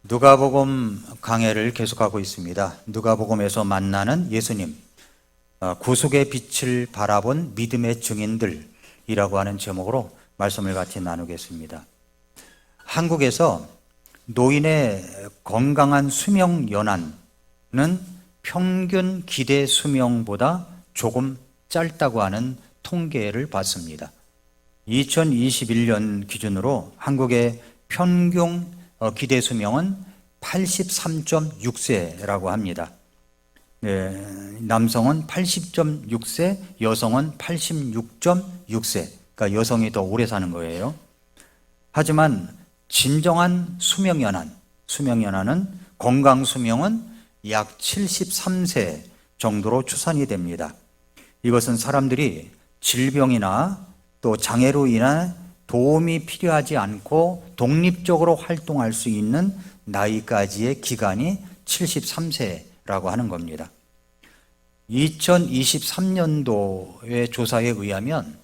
누가복음 강해를 계속하고 있습니다. 누가복음에서 만나는 예수님, 구속의 빛을 바라본 믿음의 증인들이라고 하는 제목으로 말씀을 같이 나누겠습니다. 한국에서 노인의 건강한 수명 연한은 평균 기대 수명보다 조금 짧다고 하는 통계를 봤습니다. 2021년 기준으로 한국의 평균 기대 수명은 83.6세라고 합니다. 남성은 80.6세, 여성은 86.6세. 그러니까 여성이 더 오래 사는 거예요. 하지만 진정한 수명연한은 건강 수명은 약 73세 정도로 추산이 됩니다. 이것은 사람들이 질병이나 또 장애로 인한 도움이 필요하지 않고 독립적으로 활동할 수 있는 나이까지의 기간이 73세라고 하는 겁니다. 2023년도의 조사에 의하면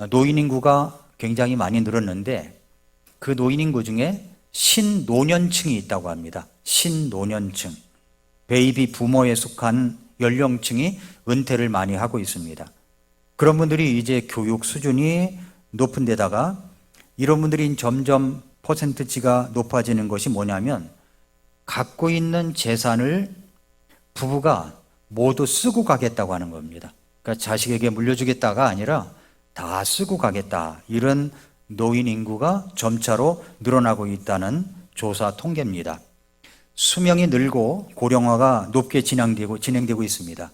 노인 인구가 굉장히 많이 늘었는데 그 노인 인구 중에 신노년층이 있다고 합니다. 신노년층. 베이비 부모에 속한 연령층이 은퇴를 많이 하고 있습니다. 그런 분들이 이제 교육 수준이 높은 데다가 이런 분들이 점점 퍼센트치가 높아지는 것이 뭐냐면 갖고 있는 재산을 부부가 모두 쓰고 가겠다고 하는 겁니다. 그러니까 자식에게 물려주겠다가 아니라 다 쓰고 가겠다. 이런 노인 인구가 점차로 늘어나고 있다는 조사 통계입니다. 수명이 늘고 고령화가 높게 진행되고 있습니다.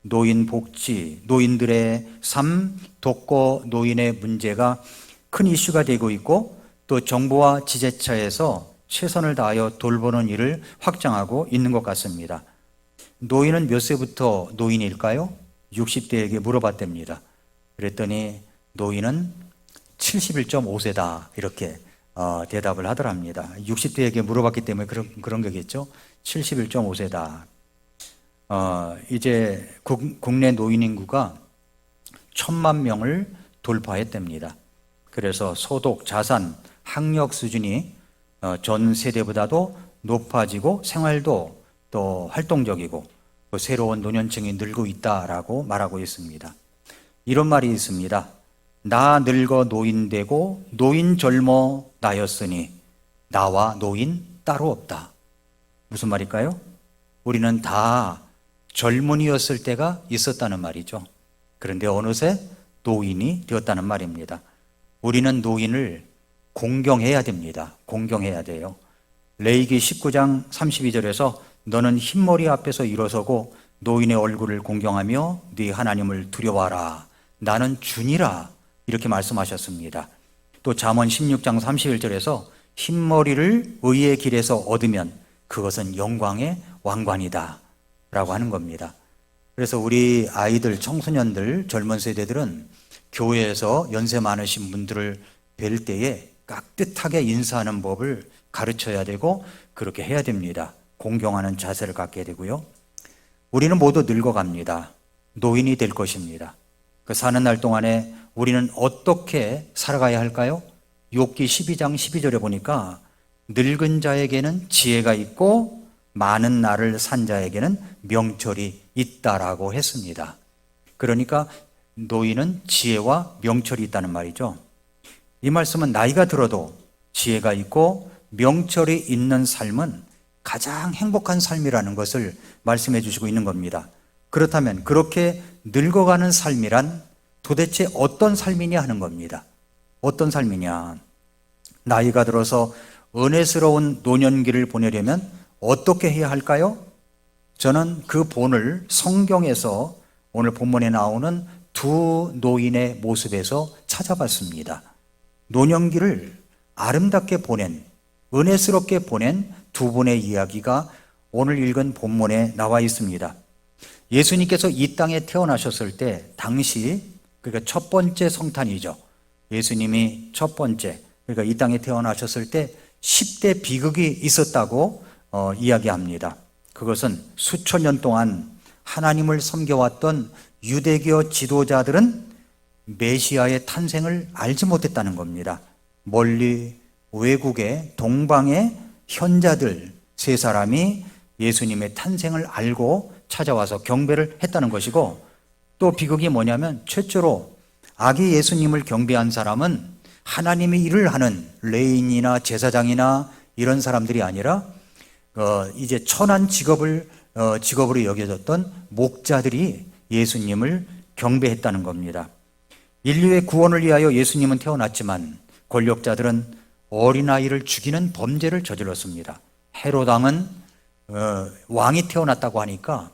노인 복지, 노인들의 삶, 독거 노인의 문제가 큰 이슈가 되고 있고 또 정부와 지자체에서 최선을 다하여 돌보는 일을 확장하고 있는 것 같습니다. 노인은 몇 세부터 노인일까요? 60대에게 물어봤답니다. 그랬더니 노인은 71.5세다 이렇게 대답을 하더랍니다. 60대에게 물어봤기 때문에 그런 거겠죠. 71.5세다. 이제 국내 노인 인구가 1,000만 명을 돌파했답니다. 그래서 소득, 자산, 학력 수준이 전 세대보다도 높아지고 생활도 또 활동적이고 또 새로운 노년층이 늘고 있다라고 말하고 있습니다. 이런 말이 있습니다. 나 늙어 노인 되고 노인 젊어 나였으니 나와 노인 따로 없다. 무슨 말일까요? 우리는 다 젊은이였을 때가 있었다는 말이죠. 그런데 어느새 노인이 되었다는 말입니다. 우리는 노인을 공경해야 됩니다. 공경해야 돼요. 레위기 19장 32절에서 너는 흰머리 앞에서 일어서고 노인의 얼굴을 공경하며 네 하나님을 두려워하라. 나는 주니라. 이렇게 말씀하셨습니다. 또 잠언 16장 31절에서 흰머리를 의의 길에서 얻으면 그것은 영광의 왕관이다 라고 하는 겁니다. 그래서 우리 아이들, 청소년들, 젊은 세대들은 교회에서 연세 많으신 분들을 뵐 때에 깍듯하게 인사하는 법을 가르쳐야 되고 그렇게 해야 됩니다. 공경하는 자세를 갖게 되고요. 우리는 모두 늙어갑니다. 노인이 될 것입니다. 그 사는 날 동안에 우리는 어떻게 살아가야 할까요? 욥기 12장 12절에 보니까 늙은 자에게는 지혜가 있고 많은 날을 산 자에게는 명철이 있다라고 했습니다. 그러니까 노인은 지혜와 명철이 있다는 말이죠. 이 말씀은 나이가 들어도 지혜가 있고 명철이 있는 삶은 가장 행복한 삶이라는 것을 말씀해 주시고 있는 겁니다. 그렇다면 그렇게 늙어가는 삶이란 도대체 어떤 삶이냐 하는 겁니다. 어떤 삶이냐. 나이가 들어서 은혜스러운 노년기를 보내려면 어떻게 해야 할까요? 저는 그 본을 성경에서 오늘 본문에 나오는 두 노인의 모습에서 찾아봤습니다. 노년기를 아름답게 보낸, 은혜스럽게 보낸 두 분의 이야기가 오늘 읽은 본문에 나와 있습니다. 예수님께서 이 땅에 태어나셨을 때 당시 그러니까 첫 번째 성탄이죠. 예수님이 첫 번째 그러니까 이 땅에 태어나셨을 때 10대 비극이 있었다고 이야기합니다. 그것은 수천 년 동안 하나님을 섬겨왔던 유대교 지도자들은 메시아의 탄생을 알지 못했다는 겁니다. 멀리 외국에 동방에 현자들 세 사람이 예수님의 탄생을 알고 찾아와서 경배를 했다는 것이고, 또 비극이 뭐냐면 최초로 아기 예수님을 경배한 사람은 하나님의 일을 하는 레인이나 제사장이나 이런 사람들이 아니라 이제 천한 직업으로 여겨졌던 목자들이 예수님을 경배했다는 겁니다. 인류의 구원을 위하여 예수님은 태어났지만 권력자들은 어린아이를 죽이는 범죄를 저질렀습니다. 헤롯 왕은 왕이 태어났다고 하니까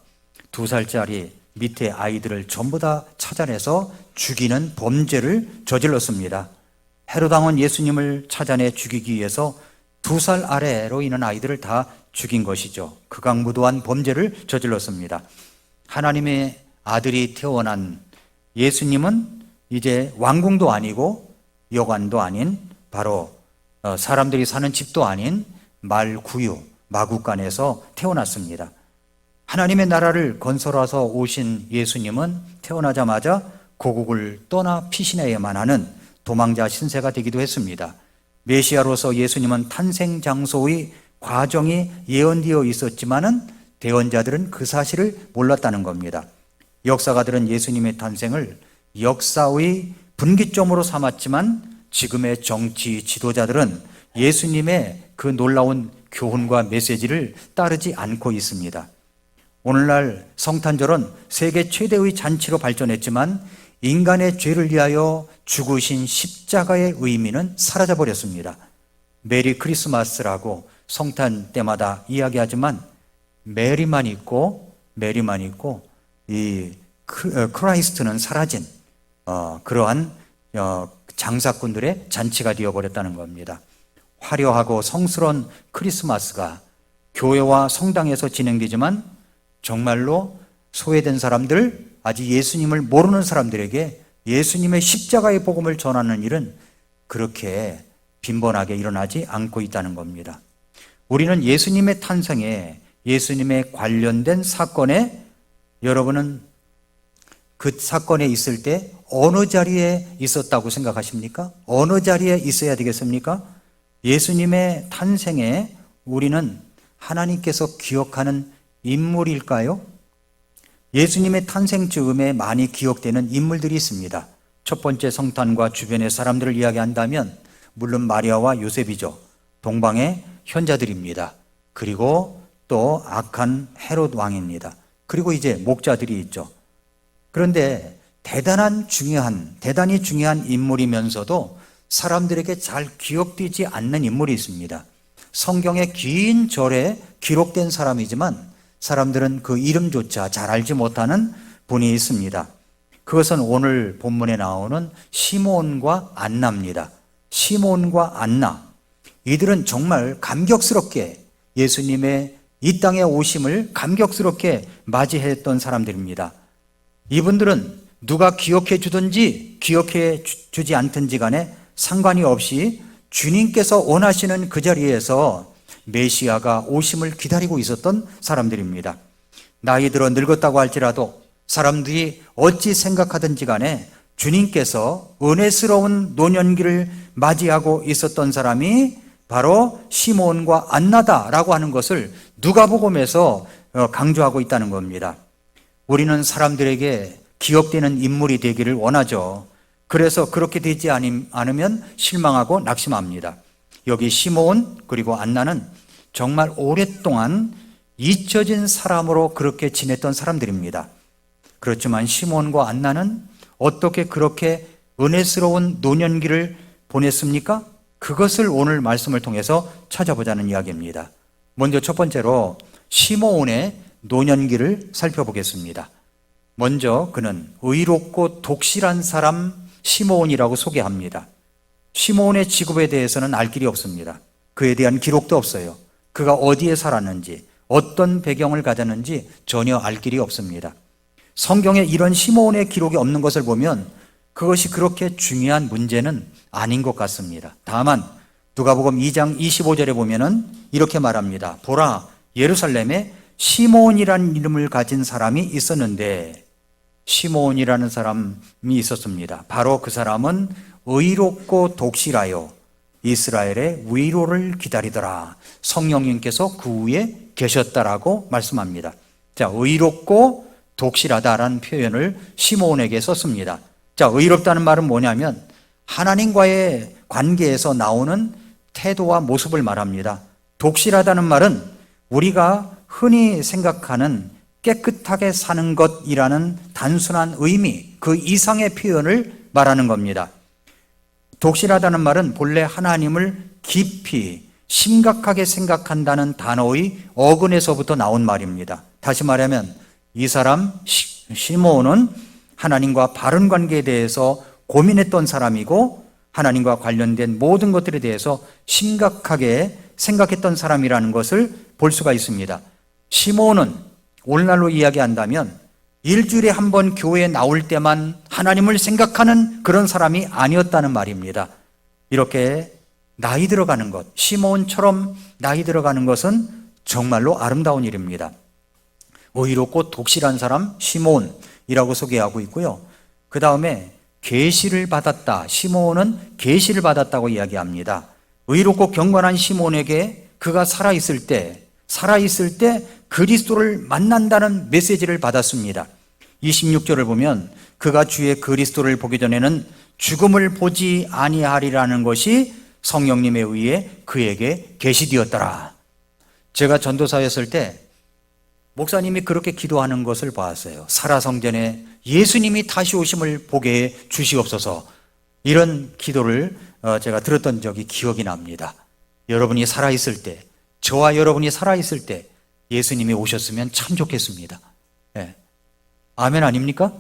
2살짜리 밑에 아이들을 전부 다 찾아내서 죽이는 범죄를 저질렀습니다. 헤롯 왕은 예수님을 찾아내 죽이기 위해서 2살 아래로 있는 아이들을 다 죽인 것이죠. 극악무도한 범죄를 저질렀습니다. 하나님의 아들이 태어난 예수님은 이제 왕궁도 아니고 여관도 아닌 바로 사람들이 사는 집도 아닌 말구유, 마구간에서 태어났습니다. 하나님의 나라를 건설하서 오신 예수님은 태어나자마자 고국을 떠나 피신해야만 하는 도망자 신세가 되기도 했습니다. 메시아로서 예수님은 탄생 장소의 과정이 예언되어 있었지만은 대언자들은 그 사실을 몰랐다는 겁니다. 역사가들은 예수님의 탄생을 역사의 분기점으로 삼았지만 지금의 정치 지도자들은 예수님의 그 놀라운 교훈과 메시지를 따르지 않고 있습니다. 오늘날 성탄절은 세계 최대의 잔치로 발전했지만 인간의 죄를 위하여 죽으신 십자가의 의미는 사라져버렸습니다. 메리 크리스마스라고 성탄 때마다 이야기하지만 메리만 있고 이 크라이스트는 사라진 그러한 장사꾼들의 잔치가 되어버렸다는 겁니다. 화려하고 성스러운 크리스마스가 교회와 성당에서 진행되지만 정말로 소외된 사람들, 아직 예수님을 모르는 사람들에게 예수님의 십자가의 복음을 전하는 일은 그렇게 빈번하게 일어나지 않고 있다는 겁니다. 우리는 예수님의 탄생에, 예수님의 관련된 사건에, 여러분은 그 사건에 있을 때 어느 자리에 있었다고 생각하십니까? 어느 자리에 있어야 되겠습니까? 예수님의 탄생에 우리는 하나님께서 기억하는 인물일까요? 예수님의 탄생 즈음에 많이 기억되는 인물들이 있습니다. 첫 번째, 성탄과 주변의 사람들을 이야기한다면 물론 마리아와 요셉이죠. 동방의 현자들입니다. 그리고 또 악한 헤롯 왕입니다. 그리고 이제 목자들이 있죠. 그런데 대단히 중요한 인물이면서도 사람들에게 잘 기억되지 않는 인물이 있습니다. 성경의 긴 절에 기록된 사람이지만 사람들은 그 이름조차 잘 알지 못하는 분이 있습니다. 그것은 오늘 본문에 나오는 시몬과 안나입니다. 시몬과 안나, 이들은 정말 감격스럽게 예수님의 이 땅에 오심을 감격스럽게 맞이했던 사람들입니다. 이분들은 누가 기억해 주든지 기억해 주지 않든지 간에 상관이 없이 주님께서 원하시는 그 자리에서 메시아가 오심을 기다리고 있었던 사람들입니다. 나이 들어 늙었다고 할지라도 사람들이 어찌 생각하든지 간에 주님께서 은혜스러운 노년기를 맞이하고 있었던 사람이 바로 시몬과 안나다라고 하는 것을 누가복음에서 강조하고 있다는 겁니다. 우리는 사람들에게 기억되는 인물이 되기를 원하죠. 그래서 그렇게 되지 않으면 실망하고 낙심합니다. 여기 시몬 그리고 안나는 정말 오랫동안 잊혀진 사람으로 그렇게 지냈던 사람들입니다. 그렇지만 시몬과 안나는 어떻게 그렇게 은혜스러운 노년기를 보냈습니까? 그것을 오늘 말씀을 통해서 찾아보자는 이야기입니다. 먼저 첫 번째로 시몬의 노년기를 살펴보겠습니다. 먼저 그는 의롭고 독실한 사람 시몬이라고 소개합니다. 시몬의 직업에 대해서는 알 길이 없습니다. 그에 대한 기록도 없어요. 그가 어디에 살았는지, 어떤 배경을 가졌는지 전혀 알 길이 없습니다. 성경에 이런 시몬의 기록이 없는 것을 보면 그것이 그렇게 중요한 문제는 아닌 것 같습니다. 다만 누가복음 2장 25절에 보면은 이렇게 말합니다. 보라, 예루살렘에 시몬이라는 이름을 가진 사람이 있었는데, 시몬이라는 사람이 있었습니다. 바로 그 사람은 의롭고 독실하여 이스라엘의 위로를 기다리더라. 성령님께서 그 위에 계셨다라고 말씀합니다. 자, 의롭고 독실하다라는 표현을 시므온에게 썼습니다. 자, 의롭다는 말은 뭐냐면 하나님과의 관계에서 나오는 태도와 모습을 말합니다. 독실하다는 말은 우리가 흔히 생각하는 깨끗하게 사는 것이라는 단순한 의미, 그 이상의 표현을 말하는 겁니다. 독실하다는 말은 본래 하나님을 깊이 심각하게 생각한다는 단어의 어근에서부터 나온 말입니다. 다시 말하면 이 사람 시므온은 하나님과 바른 관계에 대해서 고민했던 사람이고 하나님과 관련된 모든 것들에 대해서 심각하게 생각했던 사람이라는 것을 볼 수가 있습니다. 시므온은 오늘날로 이야기한다면 일주일에 한 번 교회에 나올 때만 하나님을 생각하는 그런 사람이 아니었다는 말입니다. 이렇게 나이 들어가는 것, 시므온처럼 나이 들어가는 것은 정말로 아름다운 일입니다. 의롭고 독실한 사람 시므온이라고 소개하고 있고요. 그 다음에 계시를 받았다. 시므온은 계시를 받았다고 이야기합니다. 의롭고 경건한 시므온에게 그가 살아있을 때 그리스도를 만난다는 메시지를 받았습니다. 26절을 보면 그가 주의 그리스도를 보기 전에는 죽음을 보지 아니하리라는 것이 성령님에 의해 그에게 계시되었더라. 제가 전도사였을 때 목사님이 그렇게 기도하는 것을 보았어요. 살아성전에 예수님이 다시 오심을 보게 해 주시옵소서. 이런 기도를 제가 들었던 적이 기억이 납니다. 여러분이 살아있을 때, 저와 여러분이 살아있을 때 예수님이 오셨으면 참 좋겠습니다. 예. 아멘 아닙니까?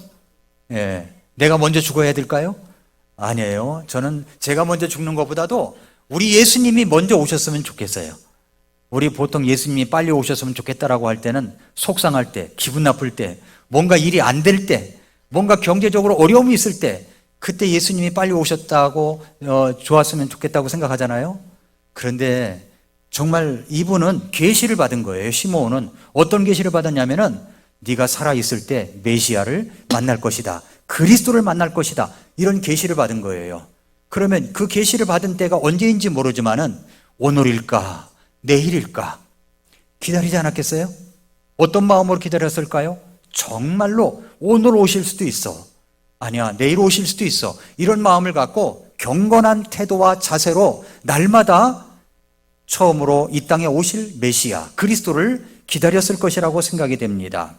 예. 내가 먼저 죽어야 될까요? 아니에요. 저는 제가 먼저 죽는 것보다도 우리 예수님이 먼저 오셨으면 좋겠어요. 우리 보통 예수님이 빨리 오셨으면 좋겠다라고 할 때는 속상할 때, 기분 나쁠 때, 뭔가 일이 안 될 때, 뭔가 경제적으로 어려움이 있을 때, 그때 예수님이 빨리 오셨다고 좋았으면 좋겠다고 생각하잖아요. 그런데 정말 이분은 계시를 받은 거예요. 시므온은 어떤 계시를 받았냐면은 네가 살아있을 때 메시아를 만날 것이다. 그리스도를 만날 것이다. 이런 계시를 받은 거예요. 그러면 그 계시를 받은 때가 언제인지 모르지만은 오늘일까 내일일까 기다리지 않았겠어요? 어떤 마음으로 기다렸을까요? 정말로 오늘 오실 수도 있어. 아니야, 내일 오실 수도 있어. 이런 마음을 갖고 경건한 태도와 자세로 날마다 처음으로 이 땅에 오실 메시아 그리스도를 기다렸을 것이라고 생각이 됩니다.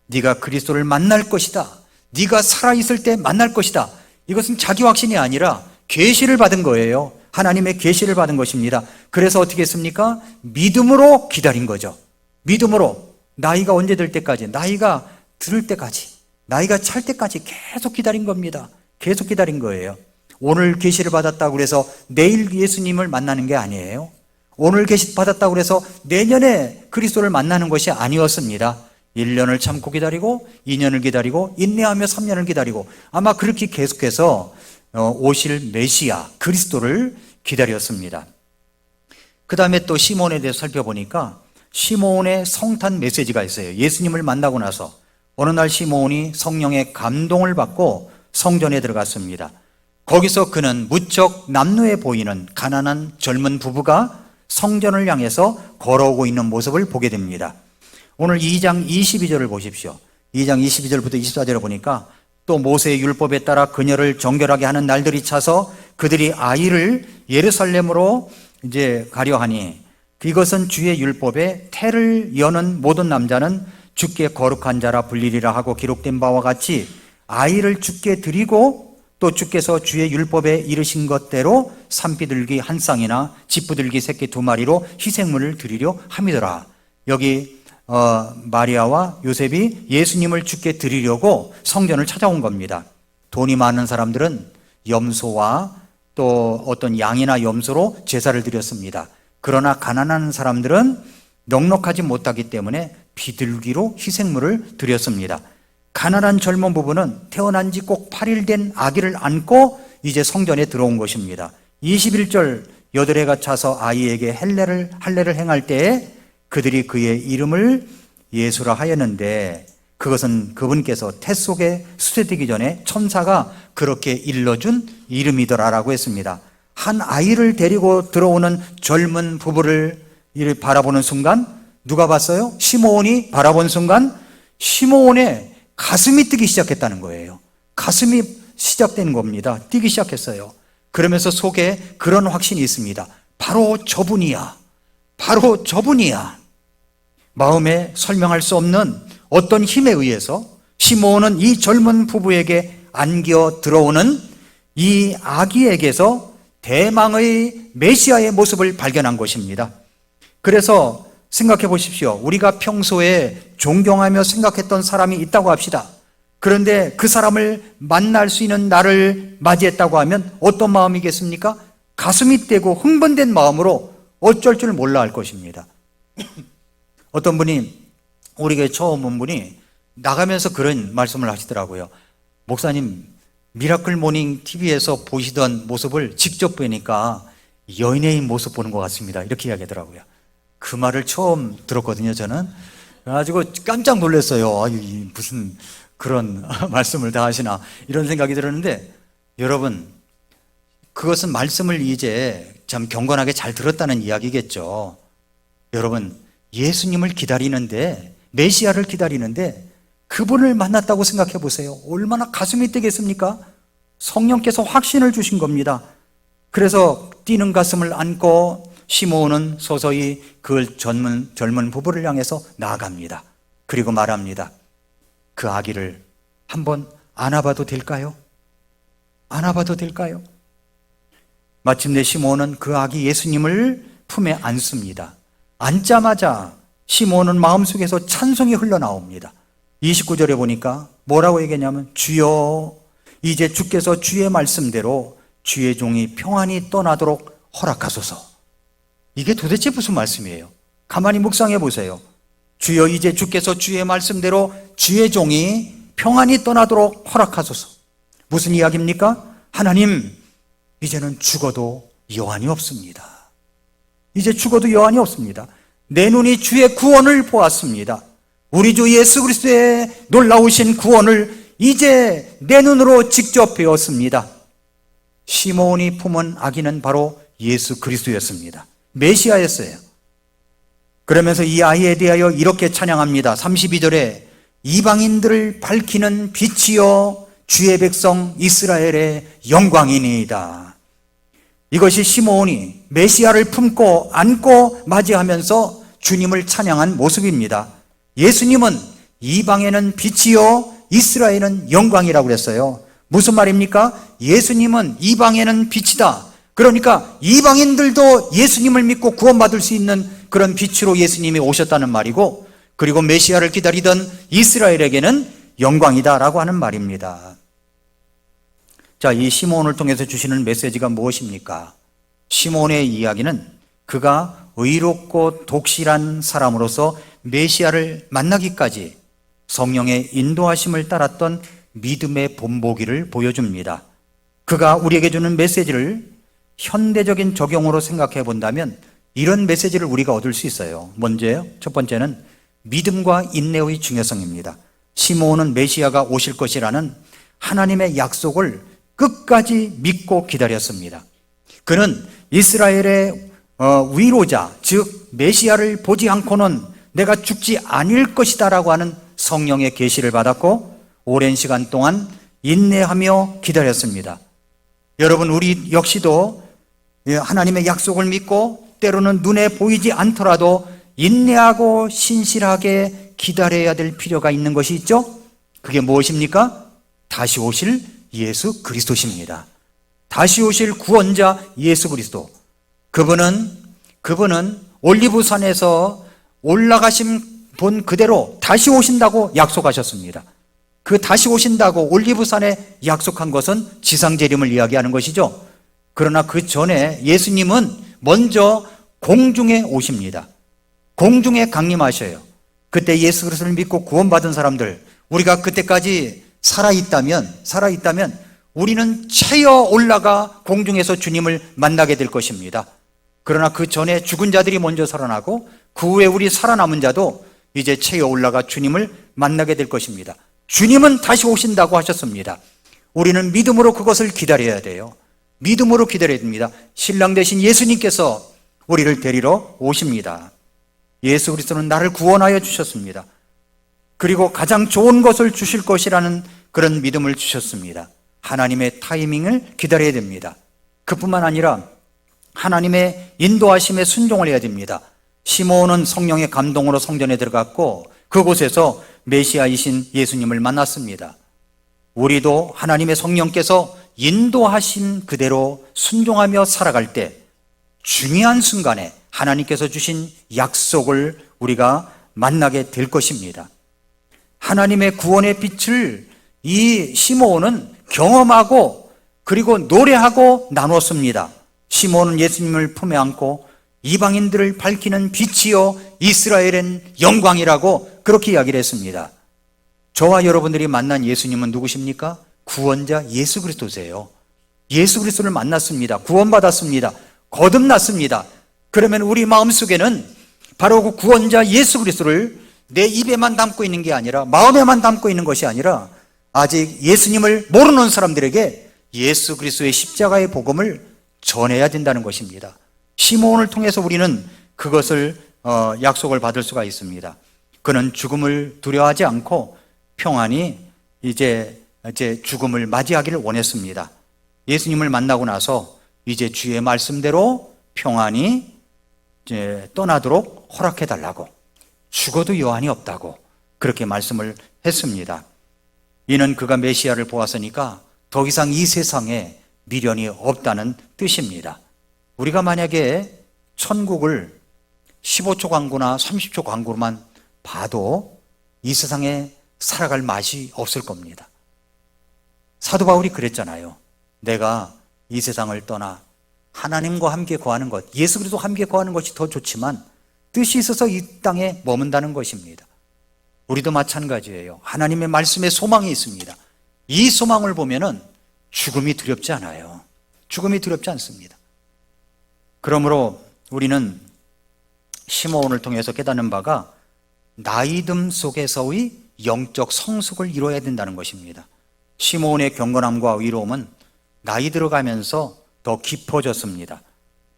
네가 그리스도를 만날 것이다. 네가 살아있을 때 만날 것이다. 이것은 자기 확신이 아니라 계시를 받은 거예요. 하나님의 계시를 받은 것입니다. 그래서 어떻게 했습니까? 믿음으로 기다린 거죠. 믿음으로 나이가 언제 될 때까지, 나이가 들을 때까지, 나이가 찰 때까지 계속 기다린 겁니다. 계속 기다린 거예요. 오늘 계시를 받았다고 해서 내일 예수님을 만나는 게 아니에요. 오늘 계시 받았다고 해서 내년에 그리스도를 만나는 것이 아니었습니다. 1년을 참고 기다리고 2년을 기다리고 인내하며 3년을 기다리고 아마 그렇게 계속해서 오실 메시아 그리스도를 기다렸습니다. 그 다음에 또 시몬에 대해서 살펴보니까 시몬의 성탄 메시지가 있어요. 예수님을 만나고 나서 어느 날 시몬이 성령의 감동을 받고 성전에 들어갔습니다. 거기서 그는 무척 남루해 보이는 가난한 젊은 부부가 성전을 향해서 걸어오고 있는 모습을 보게 됩니다. 오늘 2장 22절을 보십시오. 2장 22절부터 24절을 보니까 또 모세의 율법에 따라 그녀를 정결하게 하는 날들이 차서 그들이 아이를 예루살렘으로 이제 가려 하니 이것은 주의 율법에 태를 여는 모든 남자는 주께 거룩한 자라 불리리라 하고 기록된 바와 같이 아이를 주께 드리고 또 주께서 주의 율법에 이르신 것대로 산비둘기 한 쌍이나 집부들기 새끼 2마리로 희생물을 드리려 함이더라. 여기 마리아와 요셉이 예수님을 주께 드리려고 성전을 찾아온 겁니다. 돈이 많은 사람들은 염소와 또 어떤 양이나 염소로 제사를 드렸습니다. 그러나 가난한 사람들은 넉넉하지 못하기 때문에 비둘기로 희생물을 드렸습니다. 가난한 젊은 부부는 태어난 지 꼭 8일 된 아기를 안고 이제 성전에 들어온 것입니다. 21절 여드레가 차서 아이에게 할례를 행할 때에 그들이 그의 이름을 예수라 하였는데 그것은 그분께서 태 속에 수세되기 전에 천사가 그렇게 일러준 이름이더라라고 했습니다. 한 아이를 데리고 들어오는 젊은 부부를 이렇게 바라보는 순간 누가 봤어요? 시므온이 바라본 순간 시므온의 가슴이 뛰기 시작했다는 거예요. 가슴이 시작된 겁니다. 뛰기 시작했어요. 그러면서 속에 그런 확신이 있습니다. 바로 저분이야. 바로 저분이야. 마음에 설명할 수 없는 어떤 힘에 의해서 시므온은 이 젊은 부부에게 안겨 들어오는 이 아기에게서 대망의 메시아의 모습을 발견한 것입니다. 그래서 생각해 보십시오. 우리가 평소에 존경하며 생각했던 사람이 있다고 합시다. 그런데 그 사람을 만날 수 있는 날을 맞이했다고 하면 어떤 마음이겠습니까? 가슴이 떼고 흥분된 마음으로 어쩔 줄 몰라 할 것입니다. 어떤 분이 우리 교회 처음 온 분이 나가면서 그런 말씀을 하시더라고요. 목사님, 미라클 모닝 TV에서 보시던 모습을 직접 뵈니까 연예인 모습 보는 것 같습니다. 이렇게 이야기하더라고요. 그 말을 처음 들었거든요, 저는. 그래가지고 깜짝 놀랐어요. 아유, 무슨 그런 말씀을 다 하시나 이런 생각이 들었는데, 여러분, 그것은 말씀을 이제 참 경건하게 잘 들었다는 이야기겠죠. 여러분, 예수님을 기다리는데, 메시아를 기다리는데 그분을 만났다고 생각해 보세요. 얼마나 가슴이 뛰겠습니까? 성령께서 확신을 주신 겁니다. 그래서 뛰는 가슴을 안고 시므온은 서서히 그 젊은 부부를 향해서 나아갑니다. 그리고 말합니다. 그 아기를 한번 안아봐도 될까요? 안아봐도 될까요? 마침내 시므온은 그 아기 예수님을 품에 안습니다. 앉자마자 시므온은 마음속에서 찬송이 흘러나옵니다. 29절에 보니까 뭐라고 얘기했냐면, 주여, 이제 주께서 주의 말씀대로 주의 종이 평안히 떠나도록 허락하소서. 이게 도대체 무슨 말씀이에요? 가만히 묵상해 보세요. 주여, 이제 주께서 주의 말씀대로 주의 종이 평안히 떠나도록 허락하소서. 무슨 이야기입니까? 하나님, 이제는 죽어도 여한이 없습니다. 이제 죽어도 여한이 없습니다. 내 눈이 주의 구원을 보았습니다. 우리 주 예수 그리스도의 놀라우신 구원을 이제 내 눈으로 직접 배웠습니다. 시므온이 품은 아기는 바로 예수 그리스도였습니다. 메시아였어요. 그러면서 이 아이에 대하여 이렇게 찬양합니다. 32절에 이방인들을 밝히는 빛이여 주의 백성 이스라엘의 영광이니이다. 이것이 시므온이 메시아를 품고 안고 맞이하면서 주님을 찬양한 모습입니다. 예수님은 이방에는 빛이요 이스라엘은 영광이라고 그랬어요. 무슨 말입니까? 예수님은 이방에는 빛이다. 그러니까 이방인들도 예수님을 믿고 구원받을 수 있는 그런 빛으로 예수님이 오셨다는 말이고, 그리고 메시아를 기다리던 이스라엘에게는 영광이다라고 하는 말입니다. 자, 이 시므온을 통해서 주시는 메시지가 무엇입니까? 시므온의 이야기는 그가 의롭고 독실한 사람으로서 메시아를 만나기까지 성령의 인도하심을 따랐던 믿음의 본보기를 보여줍니다. 그가 우리에게 주는 메시지를 현대적인 적용으로 생각해 본다면 이런 메시지를 우리가 얻을 수 있어요. 먼저요, 첫 번째는 믿음과 인내의 중요성입니다. 시므온은 메시아가 오실 것이라는 하나님의 약속을 끝까지 믿고 기다렸습니다. 그는 이스라엘의 위로자, 즉 메시아를 보지 않고는 내가 죽지 않을 것이다 라고 하는 성령의 계시를 받았고, 오랜 시간 동안 인내하며 기다렸습니다. 여러분, 우리 역시도 하나님의 약속을 믿고 때로는 눈에 보이지 않더라도 인내하고 신실하게 기다려야 될 필요가 있는 것이 있죠. 그게 무엇입니까? 다시 오실 예수 그리스도십니다. 다시 오실 구원자 예수 그리스도. 그분은 올리브산에서 올라가신 본 그대로 다시 오신다고 약속하셨습니다. 그 다시 오신다고 올리브산에 약속한 것은 지상재림을 이야기하는 것이죠. 그러나 그 전에 예수님은 먼저 공중에 오십니다. 공중에 강림하셔요. 그때 예수 그리스도를 믿고 구원받은 사람들, 우리가 그때까지 살아있다면 우리는 채어 올라가 공중에서 주님을 만나게 될 것입니다. 그러나 그 전에 죽은 자들이 먼저 살아나고 그 후에 우리 살아남은 자도 이제 채어 올라가 주님을 만나게 될 것입니다. 주님은 다시 오신다고 하셨습니다. 우리는 믿음으로 그것을 기다려야 돼요. 믿음으로 기다려야 됩니다. 신랑 되신 예수님께서 우리를 데리러 오십니다. 예수 그리스도는 나를 구원하여 주셨습니다. 그리고 가장 좋은 것을 주실 것이라는 그런 믿음을 주셨습니다. 하나님의 타이밍을 기다려야 됩니다. 그뿐만 아니라 하나님의 인도하심에 순종을 해야 됩니다. 시므온은 성령의 감동으로 성전에 들어갔고 그곳에서 메시아이신 예수님을 만났습니다. 우리도 하나님의 성령께서 인도하신 그대로 순종하며 살아갈 때 중요한 순간에 하나님께서 주신 약속을 우리가 만나게 될 것입니다. 하나님의 구원의 빛을 이 시므온은 경험하고 그리고 노래하고 나눴습니다. 시므온은 예수님을 품에 안고 이방인들을 밝히는 빛이요 이스라엘은 영광이라고 그렇게 이야기를 했습니다. 저와 여러분들이 만난 예수님은 누구십니까? 구원자 예수 그리스도세요. 예수 그리스도를 만났습니다. 구원받았습니다. 거듭났습니다. 그러면 우리 마음속에는 바로 그 구원자 예수 그리스도를 내 입에만 담고 있는 게 아니라, 마음에만 담고 있는 것이 아니라, 아직 예수님을 모르는 사람들에게 예수 그리스도의 십자가의 복음을 전해야 된다는 것입니다. 시므온을 통해서 우리는 그것을 약속을 받을 수가 있습니다. 그는 죽음을 두려워하지 않고 평안히 이제 죽음을 맞이하기를 원했습니다. 예수님을 만나고 나서 이제 주의 말씀대로 평안히 이제 떠나도록 허락해 달라고, 죽어도 여한이 없다고 그렇게 말씀을 했습니다. 이는 그가 메시아를 보았으니까 더 이상 이 세상에 미련이 없다는 뜻입니다. 우리가 만약에 천국을 15초 광고나 30초 광고로만 봐도 이 세상에 살아갈 맛이 없을 겁니다. 사도 바울이 그랬잖아요. 내가 이 세상을 떠나 하나님과 함께 거하는 것, 예수 그리스도와 함께 거하는 것이 더 좋지만 뜻이 있어서 이 땅에 머문다는 것입니다. 우리도 마찬가지예요. 하나님의 말씀에 소망이 있습니다. 이 소망을 보면은 죽음이 두렵지 않아요. 죽음이 두렵지 않습니다. 그러므로 우리는 시므온을 통해서 깨닫는 바가 나이듦 속에서의 영적 성숙을 이루어야 된다는 것입니다. 시므온의 경건함과 의로움은 나이 들어가면서 더 깊어졌습니다.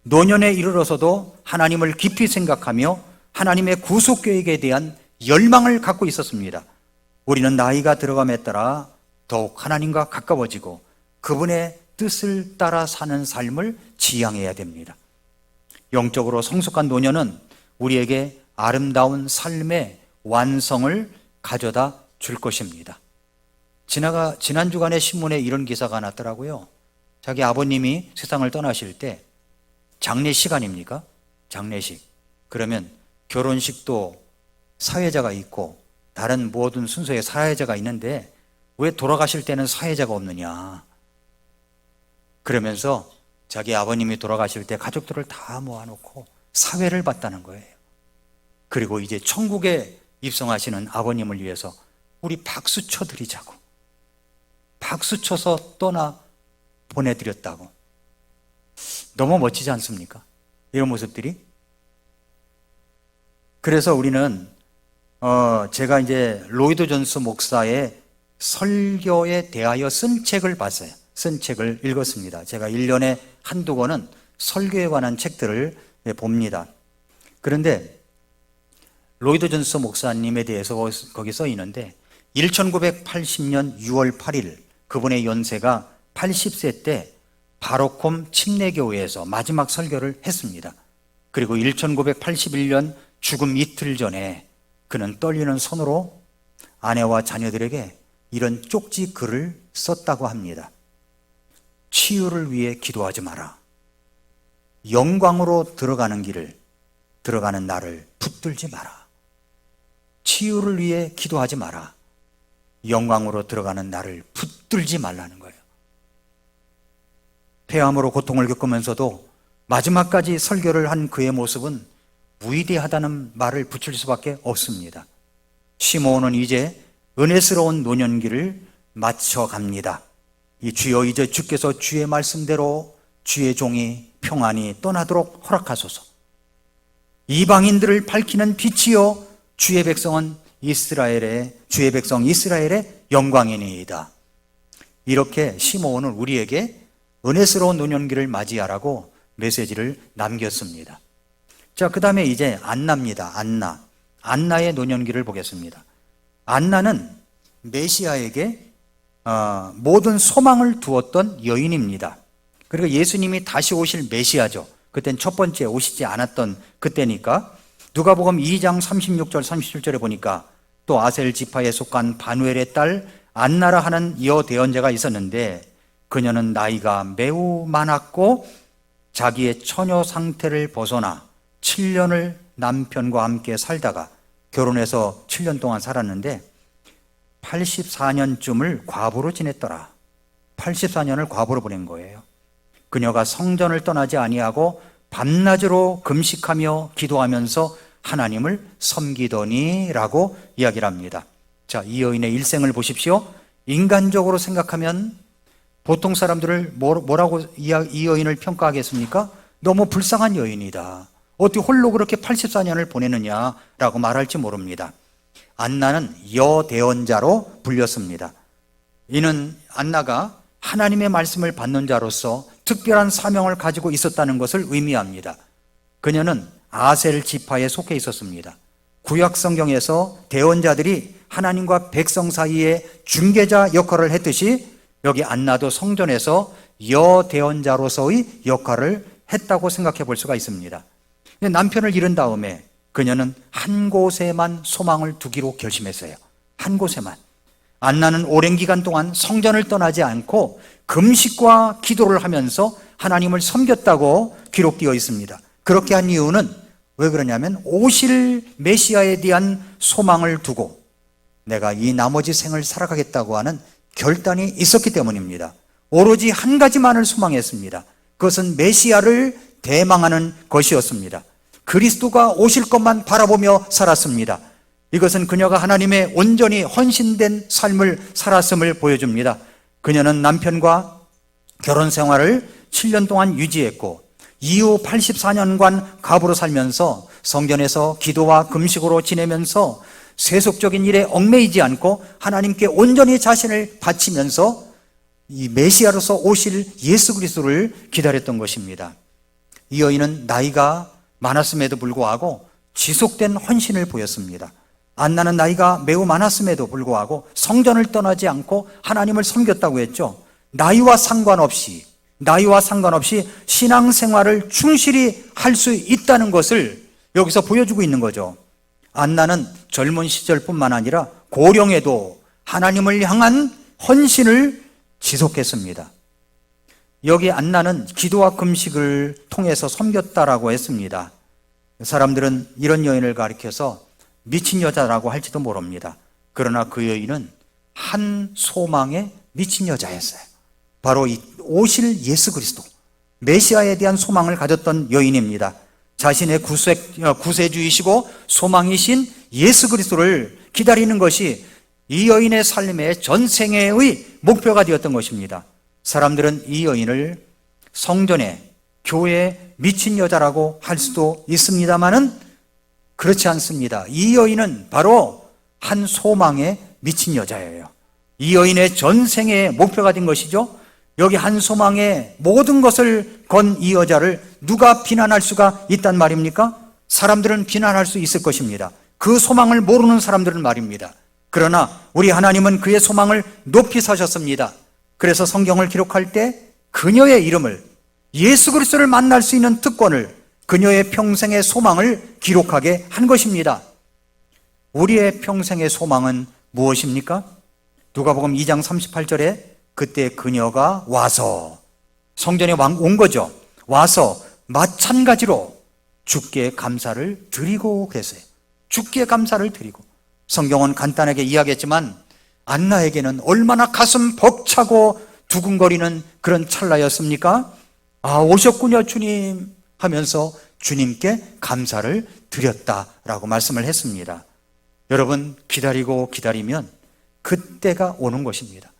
노년에 이르러서도 하나님을 깊이 생각하며 하나님의 구속 계획에 대한 열망을 갖고 있었습니다. 우리는 나이가 들어감에 따라 더욱 하나님과 가까워지고 그분의 뜻을 따라 사는 삶을 지향해야 됩니다. 영적으로 성숙한 노년은 우리에게 아름다운 삶의 완성을 가져다 줄 것입니다. 지난 주간에 신문에 이런 기사가 났더라고요. 자기 아버님이 세상을 떠나실 때 장례식 아닙니까? 장례식. 그러면 결혼식도 사회자가 있고 다른 모든 순서의 사회자가 있는데 왜 돌아가실 때는 사회자가 없느냐. 그러면서 자기 아버님이 돌아가실 때 가족들을 다 모아놓고 사회를 봤다는 거예요. 그리고 이제 천국에 입성하시는 아버님을 위해서 우리 박수 쳐드리자고, 박수 쳐서 떠나 보내드렸다고. 너무 멋지지 않습니까? 이런 모습들이. 그래서 우리는 제가 이제 로이드 존스 목사의 설교에 대하여 쓴 책을 봤어요. 쓴 책을 읽었습니다. 제가 1년에 한두 권은 설교에 관한 책들을 봅니다. 그런데 로이드 존스 목사님에 대해서 거기 써 있는데 1980년 6월 8일 그분의 연세가 80세 때 바로콤 침례교회에서 마지막 설교를 했습니다. 그리고 1981년 죽음 이틀 전에 그는 떨리는 손으로 아내와 자녀들에게 이런 쪽지 글을 썼다고 합니다. 치유를 위해 기도하지 마라. 영광으로 들어가는 길을, 들어가는 나를 붙들지 마라. 치유를 위해 기도하지 마라. 영광으로 들어가는 나를 붙들지 말라는 거예요. 폐암으로 고통을 겪으면서도 마지막까지 설교를 한 그의 모습은 위대하다는 말을 붙일 수밖에 없습니다. 시므온은 이제 은혜스러운 노년기를 마쳐갑니다. 이 주여, 이제 주께서 주의 말씀대로 주의 종이 평안히 떠나도록 허락하소서. 이방인들을 밝히는 빛이요 주의 백성은 주의 백성 이스라엘의 영광이니이다. 이렇게 시므온은 우리에게 은혜스러운 노년기를 맞이하라고 메시지를 남겼습니다. 자, 그 다음에 이제 안나입니다. 안나의 노년기를 보겠습니다. 안나는 메시아에게 모든 소망을 두었던 여인입니다. 그리고 예수님이 다시 오실 메시아죠. 그땐 첫 번째 오시지 않았던 그때니까. 누가복음 2장 36절 37절에 보니까 또 아셀 지파에 속한 바누엘의 딸 안나라 하는 여대언자가 있었는데 그녀는 나이가 매우 많았고 자기의 처녀 상태를 벗어나 7년을 남편과 함께 살다가 결혼해서 7년 동안 살았는데 84년쯤을 과부로 지냈더라. 84년을 과부로 보낸 거예요. 그녀가 성전을 떠나지 아니하고 밤낮으로 금식하며 기도하면서 하나님을 섬기더니라고 이야기를 합니다. 자, 이 여인의 일생을 보십시오. 인간적으로 생각하면 보통 사람들을 뭐라고 이 여인을 평가하겠습니까? 너무 불쌍한 여인이다. 어떻게 홀로 그렇게 84년을 보내느냐라고 말할지 모릅니다. 안나는 여대언자로 불렸습니다. 이는 안나가 하나님의 말씀을 받는 자로서 특별한 사명을 가지고 있었다는 것을 의미합니다. 그녀는 아셀 지파에 속해 있었습니다. 구약 성경에서 대언자들이 하나님과 백성 사이에 중개자 역할을 했듯이 여기 안나도 성전에서 여대언자로서의 역할을 했다고 생각해 볼 수가 있습니다. 남편을 잃은 다음에 그녀는 한 곳에만 소망을 두기로 결심했어요. 한 곳에만. 안나는 오랜 기간 동안 성전을 떠나지 않고 금식과 기도를 하면서 하나님을 섬겼다고 기록되어 있습니다. 그렇게 한 이유는 왜 그러냐면 오실 메시아에 대한 소망을 두고 내가 이 나머지 생을 살아가겠다고 하는 결단이 있었기 때문입니다. 오로지 한 가지만을 소망했습니다. 그것은 메시아를 대망하는 것이었습니다. 그리스도가 오실 것만 바라보며 살았습니다. 이것은 그녀가 하나님의 온전히 헌신된 삶을 살았음을 보여줍니다. 그녀는 남편과 결혼 생활을 7년 동안 유지했고 이후 84년간 가부로 살면서 성전에서 기도와 금식으로 지내면서 세속적인 일에 얽매이지 않고 하나님께 온전히 자신을 바치면서 이 메시아로서 오실 예수 그리스도를 기다렸던 것입니다. 이 여인은 나이가 많았음에도 불구하고 지속된 헌신을 보였습니다. 안나는 나이가 매우 많았음에도 불구하고 성전을 떠나지 않고 하나님을 섬겼다고 했죠. 나이와 상관없이 신앙생활을 충실히 할 수 있다는 것을 여기서 보여주고 있는 거죠. 안나는 젊은 시절뿐만 아니라 고령에도 하나님을 향한 헌신을 지속했습니다. 여기 안나는 기도와 금식을 통해서 섬겼다라고 했습니다. 사람들은 이런 여인을 가리켜서 미친 여자라고 할지도 모릅니다. 그러나 그 여인은 한 소망에 미친 여자였어요. 바로 이 오실 예수 그리스도, 메시아에 대한 소망을 가졌던 여인입니다. 자신의 구세주이시고 소망이신 예수 그리스도를 기다리는 것이 이 여인의 삶의 전생애의 목표가 되었던 것입니다. 사람들은 이 여인을 성전에, 교회에 미친 여자라고 할 수도 있습니다만은 그렇지 않습니다. 이 여인은 바로 한 소망에 미친 여자예요. 이 여인의 전생애의 목표가 된 것이죠. 여기 한 소망에 모든 것을 건 이 여자를 누가 비난할 수가 있단 말입니까? 사람들은 비난할 수 있을 것입니다. 그 소망을 모르는 사람들은 말입니다. 그러나 우리 하나님은 그의 소망을 높이 사셨습니다. 그래서 성경을 기록할 때 그녀의 이름을, 예수 그리스도를 만날 수 있는 특권을, 그녀의 평생의 소망을 기록하게 한 것입니다. 우리의 평생의 소망은 무엇입니까? 누가복음 2장 38절에 그때 그녀가 와서, 성전에 온 거죠. 와서 마찬가지로 주께 감사를 드리고 그랬어요. 주께 감사를 드리고. 성경은 간단하게 이야기했지만 안나에게는 얼마나 가슴 벅차고 두근거리는 그런 찰나였습니까? 아, 오셨군요 주님 하면서 주님께 감사를 드렸다라고 말씀을 했습니다. 여러분, 기다리고 기다리면 그때가 오는 것입니다.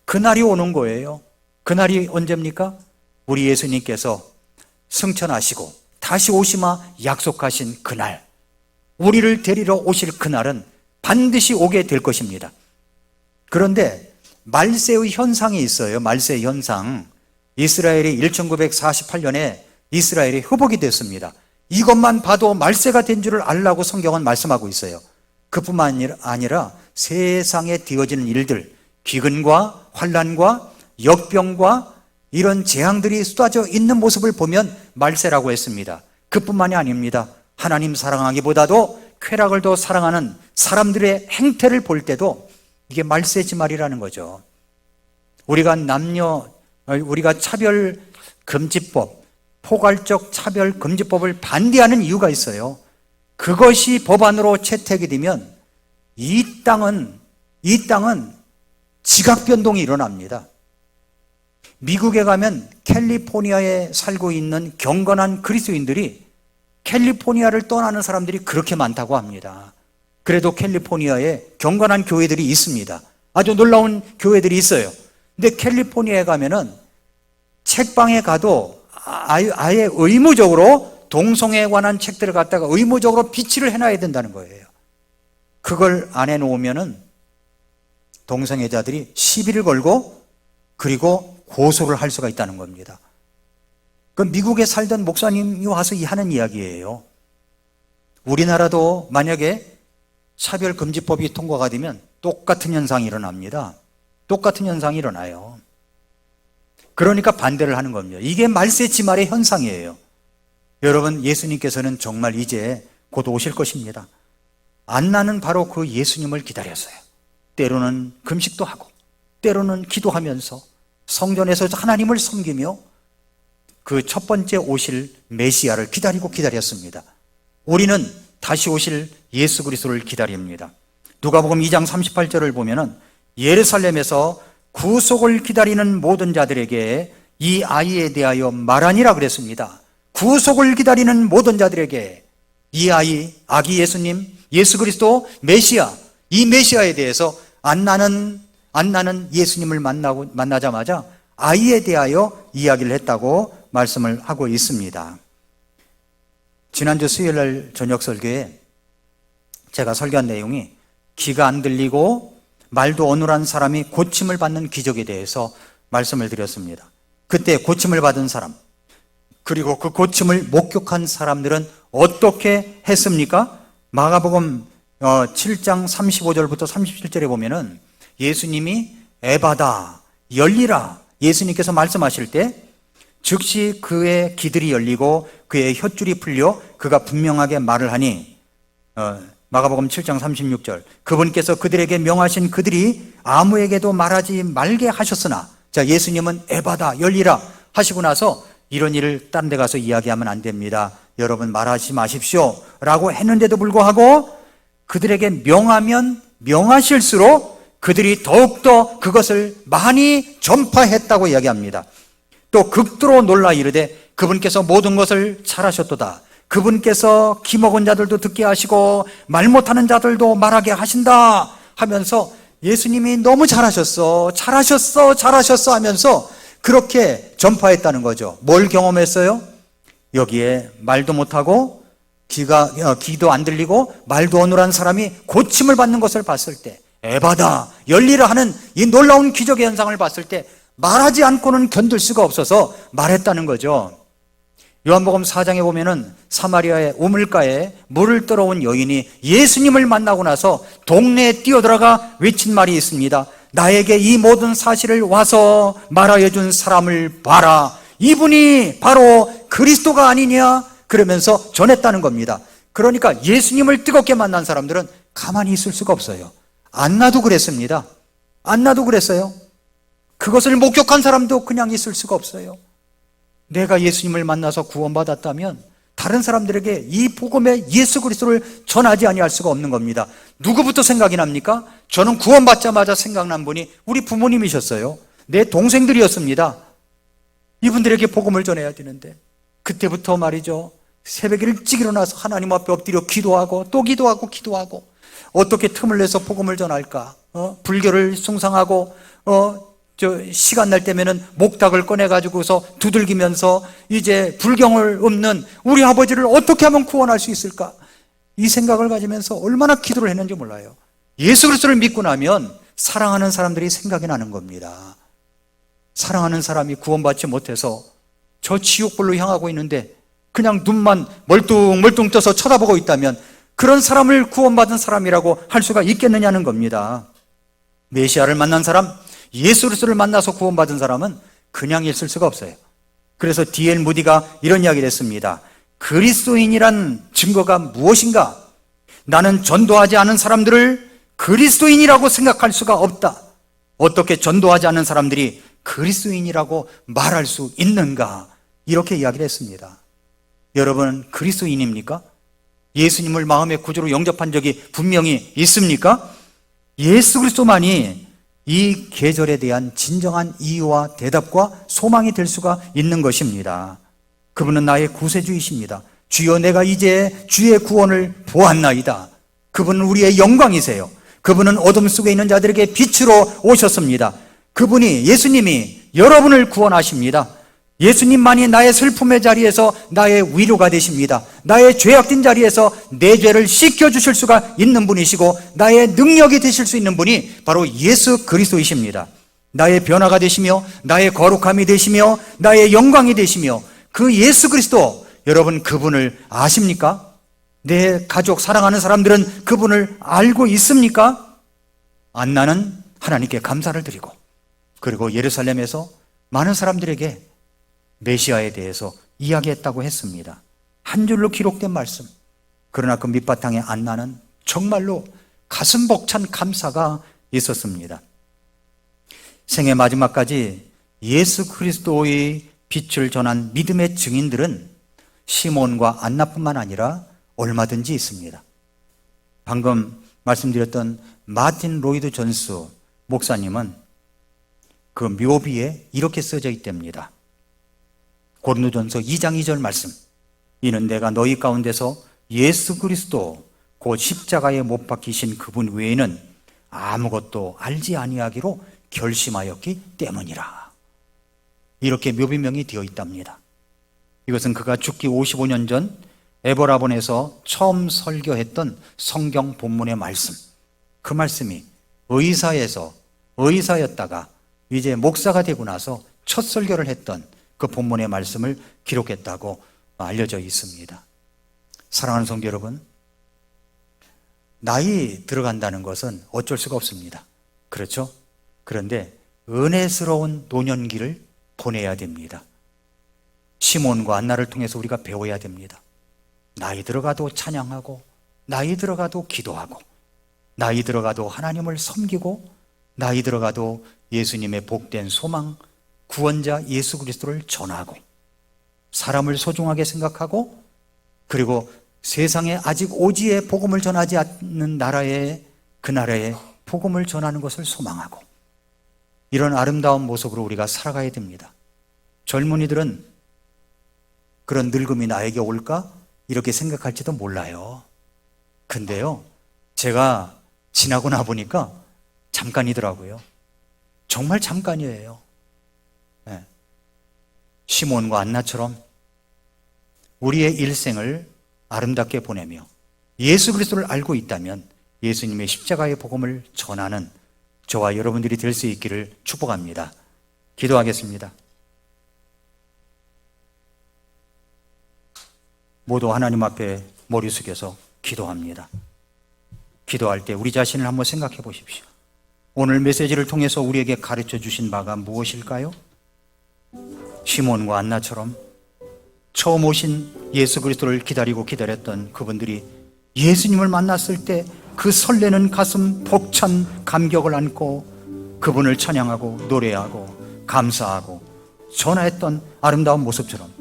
그날이 오는 거예요. 그날이 언제입니까? 우리 예수님께서 승천하시고 다시 오시마 약속하신 그날, 우리를 데리러 오실 그날은 반드시 오게 될 것입니다. 그런데 말세의 현상이 있어요. 말세의 현상. 이스라엘이 1948년에 이스라엘이 회복이 됐습니다. 이것만 봐도 말세가 된 줄을 알라고 성경은 말씀하고 있어요. 그뿐만 아니라 세상에 되어지는 일들, 기근과 환난과 역병과 이런 재앙들이 쏟아져 있는 모습을 보면 말세라고 했습니다. 그뿐만이 아닙니다. 하나님 사랑하기보다도 쾌락을 더 사랑하는 사람들의 행태를 볼 때도 이게 말세지 말이라는 거죠. 우리가 차별 금지법, 포괄적 차별 금지법을 반대하는 이유가 있어요. 그것이 법안으로 채택이 되면 이 땅은 지각 변동이 일어납니다. 미국에 가면 캘리포니아에 살고 있는 경건한 그리스도인들이 캘리포니아를 떠나는 사람들이 그렇게 많다고 합니다. 그래도 캘리포니아에 경건한 교회들이 있습니다. 아주 놀라운 교회들이 있어요. 근데 캘리포니아에 가면은 책방에 가도 아예 의무적으로 동성애에 관한 책들을 갖다가 의무적으로 비치를 해놔야 된다는 거예요. 그걸 안 해놓으면은 동성애자들이 시비를 걸고 그리고 고소를 할 수가 있다는 겁니다. 그 미국에 살던 목사님이 와서 하는 이야기예요. 우리나라도 만약에 차별금지법이 통과가 되면 똑같은 현상이 일어납니다. 똑같은 현상이 일어나요. 그러니까 반대를 하는 겁니다. 이게 말세지말의 현상이에요. 여러분, 예수님께서는 정말 이제 곧 오실 것입니다. 안나는 바로 그 예수님을 기다렸어요. 때로는 금식도 하고 때로는 기도하면서 성전에서 하나님을 섬기며 그 첫 번째 오실 메시아를 기다렸습니다. 우리는 다시 오실 예수 그리스도를 기다립니다. 누가복음 2장 38절을 보면은 예루살렘에서 구속을 기다리는 모든 자들에게 이 아이에 대하여 말하니라 그랬습니다. 구속을 기다리는 모든 자들에게 이 아기 예수님, 예수 그리스도 메시아, 이 메시아에 대해서 안나는 예수님을 만나자마자 아이에 대하여 이야기를 했다고 말씀을 하고 있습니다. 지난주 수요일날 저녁 설교에 제가 설교한 내용이 귀가 안 들리고 말도 어눌한 사람이 고침을 받는 기적에 대해서 말씀을 드렸습니다. 그때 고침을 받은 사람, 그리고 그 고침을 목격한 사람들은 어떻게 했습니까? 마가복음 7장 35절부터 37절에 보면은 예수님이 에바다, 열리라, 예수님께서 말씀하실 때 즉시 그의 귀들이 열리고 그의 혓줄이 풀려 그가 분명하게 말을 하니, 마가복음 7장 36절, 그분께서 그들에게 명하신 그들이 아무에게도 말하지 말게 하셨으나, 자, 예수님은 에바다, 열리라 하시고 나서 이런 일을 다른 데 가서 이야기하면 안 됩니다. 여러분 말하지 마십시오 라고 했는데도 불구하고 그들에게 명하면 명하실수록 그들이 더욱더 그것을 많이 전파했다고 이야기합니다. 또 극도로 놀라 이르되 그분께서 모든 것을 잘하셨도다. 그분께서 기 먹은 자들도 듣게 하시고 말 못하는 자들도 말하게 하신다 하면서 예수님이 너무 잘하셨어 하면서 그렇게 전파했다는 거죠. 뭘 경험했어요? 여기에 말도 못하고 귀도 안 들리고 말도 어눌한 사람이 고침을 받는 것을 봤을 때, 에바다, 열리라 하는 이 놀라운 기적의 현상을 봤을 때 말하지 않고는 견딜 수가 없어서 말했다는 거죠. 요한복음 4장에 보면은 사마리아의 우물가에 물을 떠러온 여인이 예수님을 만나고 나서 동네에 뛰어들어가 외친 말이 있습니다. 나에게 이 모든 사실을 와서 말하여 준 사람을 봐라. 이분이 바로 그리스도가 아니냐? 그러면서 전했다는 겁니다. 그러니까 예수님을 뜨겁게 만난 사람들은 가만히 있을 수가 없어요. 안나도 그랬습니다. 안나도 그랬어요. 그것을 목격한 사람도 그냥 있을 수가 없어요. 내가 예수님을 만나서 구원받았다면 다른 사람들에게 이 복음의 예수 그리스도를 전하지 아니할 수가 없는 겁니다. 누구부터 생각이 납니까? 저는 구원받자마자 생각난 분이 우리 부모님이셨어요. 내 동생들이었습니다. 이분들에게 복음을 전해야 되는데 그때부터 말이죠, 새벽에 일찍 일어나서 하나님 앞에 엎드려 기도하고 또 기도하고 어떻게 틈을 내서 복음을 전할까? 불교를 숭상하고 시간 날 때면은 목탁을 꺼내가지고서 두들기면서 이제 불경을 읊는 우리 아버지를 어떻게 하면 구원할 수 있을까? 이 생각을 가지면서 얼마나 기도를 했는지 몰라요. 예수 그리스도를 믿고 나면 사랑하는 사람들이 생각이 나는 겁니다. 사랑하는 사람이 구원받지 못해서 저 지옥불로 향하고 있는데 그냥 눈만 멀뚱멀뚱 떠서 쳐다보고 있다면 그런 사람을 구원받은 사람이라고 할 수가 있겠느냐는 겁니다. 메시아를 만난 사람, 예수 그리스도를 만나서 구원받은 사람은 그냥 있을 수가 없어요. 그래서 D.L. 무디가 이런 이야기를 했습니다. 그리스도인이란 증거가 무엇인가? 나는 전도하지 않은 사람들을 그리스도인이라고 생각할 수가 없다. 어떻게 전도하지 않은 사람들이 그리스도인이라고 말할 수 있는가? 이렇게 이야기를 했습니다. 여러분, 그리스도인입니까? 예수님을 마음의 구주로 영접한 적이 분명히 있습니까? 예수 그리스도만이 이 계절에 대한 진정한 이유와 대답과 소망이 될 수가 있는 것입니다. 그분은 나의 구세주이십니다. 주여, 내가 이제 주의 구원을 보았나이다. 그분은 우리의 영광이세요. 그분은 어둠 속에 있는 자들에게 빛으로 오셨습니다. 그분이, 예수님이 여러분을 구원하십니다. 예수님만이 나의 슬픔의 자리에서 나의 위로가 되십니다. 나의 죄악된 자리에서 내 죄를 씻겨주실 수가 있는 분이시고 나의 능력이 되실 수 있는 분이 바로 예수 그리스도이십니다. 나의 변화가 되시며 나의 거룩함이 되시며 나의 영광이 되시며 그 예수 그리스도, 여러분 그분을 아십니까? 내 가족, 사랑하는 사람들은 그분을 알고 있습니까? 안나는 하나님께 감사를 드리고 그리고 예루살렘에서 많은 사람들에게 메시아에 대해서 이야기했다고 했습니다. 한 줄로 기록된 말씀. 그러나 그 밑바탕에 안나는 정말로 가슴 벅찬 감사가 있었습니다. 생애 마지막까지 예수 그리스도의 빛을 전한 믿음의 증인들은 시몬과 안나뿐만 아니라 얼마든지 있습니다. 방금 말씀드렸던 마틴 로이드 존스 목사님은 그 묘비에 이렇게 써져 있답니다. 고린도전서 2장 2절 말씀. 이는 내가 너희 가운데서 예수 그리스도 곧 십자가에 못 박히신 그분 외에는 아무것도 알지 아니하기로 결심하였기 때문이라. 이렇게 묘비명이 되어 있답니다. 이것은 그가 죽기 55년 전 에버라본에서 처음 설교했던 성경 본문의 말씀. 그 말씀이 의사였다가 이제 목사가 되고 나서 첫 설교를 했던 그 본문의 말씀을 기록했다고 알려져 있습니다. 사랑하는 성도 여러분, 나이 들어간다는 것은 어쩔 수가 없습니다. 그렇죠? 그런데 은혜스러운 노년기를 보내야 됩니다. 시몬과 안나를 통해서 우리가 배워야 됩니다. 나이 들어가도 찬양하고, 나이 들어가도 기도하고, 나이 들어가도 하나님을 섬기고, 나이 들어가도 예수님의 복된 소망, 구원자 예수 그리스도를 전하고, 사람을 소중하게 생각하고, 그리고 세상에 아직 오지의 복음을 전하지 않는 그 나라에 복음을 전하는 것을 소망하고, 이런 아름다운 모습으로 우리가 살아가야 됩니다. 젊은이들은 그런 늙음이 나에게 올까? 이렇게 생각할지도 몰라요. 근데요, 제가 지나고 나 보니까 잠깐이더라고요. 정말 잠깐이에요. 네. 시몬과 안나처럼 우리의 일생을 아름답게 보내며 예수 그리스도를 알고 있다면 예수님의 십자가의 복음을 전하는 저와 여러분들이 될 수 있기를 축복합니다. 기도하겠습니다. 모두 하나님 앞에 머리 숙여서 기도합니다. 기도할 때 우리 자신을 한번 생각해 보십시오. 오늘 메시지를 통해서 우리에게 가르쳐 주신 바가 무엇일까요? 시몬과 안나처럼 처음 오신 예수 그리스도를 기다렸던 그분들이 예수님을 만났을 때 그 설레는 가슴 벅찬 감격을 안고 그분을 찬양하고 노래하고 감사하고 전하했던 아름다운 모습처럼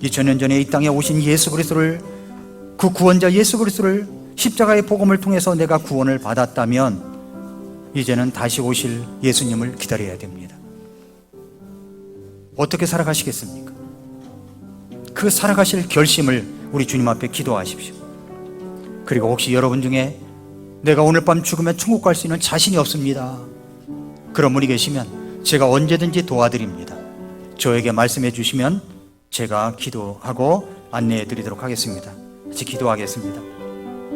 2000년 전에 이 땅에 오신 예수 그리스도를, 그 구원자 예수 그리스도를 십자가의 복음을 통해서 내가 구원을 받았다면 이제는 다시 오실 예수님을 기다려야 됩니다. 어떻게 살아가시겠습니까? 그 살아가실 결심을 우리 주님 앞에 기도하십시오. 그리고 혹시 여러분 중에 내가 오늘 밤 죽으면 천국 갈 수 있는 자신이 없습니다, 그런 분이 계시면 제가 언제든지 도와드립니다. 저에게 말씀해 주시면 제가 기도하고 안내해 드리도록 하겠습니다. 같이 기도하겠습니다.